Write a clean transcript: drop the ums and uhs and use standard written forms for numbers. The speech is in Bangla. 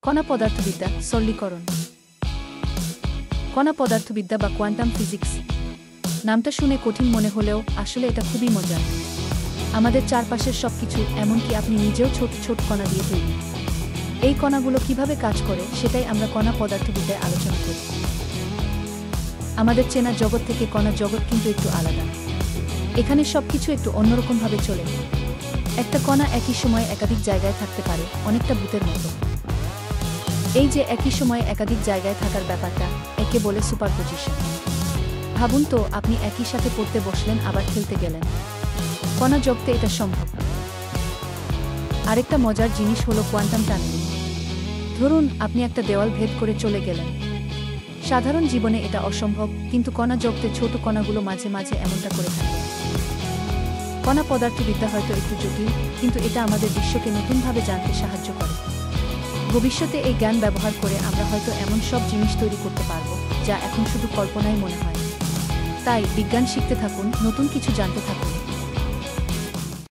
কণা পদার্থবিদ্যা সরলীকরণ। কণা পদার্থবিদ্যা বা কোয়ান্টাম ফিজিক্স নামটা শুনে কঠিন মনে হলেও আসলে এটা খুবই মজার। আমাদের চারপাশের সবকিছু, এমনকি আপনি নিজেও ছোট ছোট কণা দিয়ে তৈরি। এই কণাগুলো কিভাবে কাজ করে সেটাই আমরা কণা পদার্থবিদ্যায় আলোচনা করি। আমাদের চেনা জগৎ থেকে কণা জগৎ কিন্তু একটু আলাদা। এখানে সবকিছু একটু অন্যরকমভাবে চলে। একটা কণা একই সময়ে একাধিক জায়গায় থাকতে পারে, অনেকটা ভূতের মতো। এই যে একই সময়ে একাধিক জায়গায় থাকার ব্যাপারটা, একে বলে সুপারপজিশন। ভাবুন তো, আপনি একই সাথে পড়তে বসলেন, আবার খেলতে গেলেন। কণা জগতে এটা সম্ভব। আরেকটা মজার জিনিস হলো কোয়ান্টাম টানেলিং। ধরুন আপনি একটা দেওয়াল ভেদ করে চলে গেলেন। সাধারণ জীবনে এটা অসম্ভব, কিন্তু কণা জগতে ছোট কণাগুলো মাঝে মাঝে এমনটা করে থাকে। কণা পদার্থবিদ্যা হয়তো একটু জটিল, কিন্তু এটা আমাদের বিশ্বকে নতুনভাবে জানতে সাহায্য করে। ভবিষ্যতে এই জ্ঞান ব্যবহার করে আমরা হয়তো এমন সব জিনিস তৈরি করতে পারব যা এখন শুধু কল্পনাই মনে হয়। তাই বিজ্ঞান শিখতে থাকুন, নতুন কিছু জানতে থাকুন।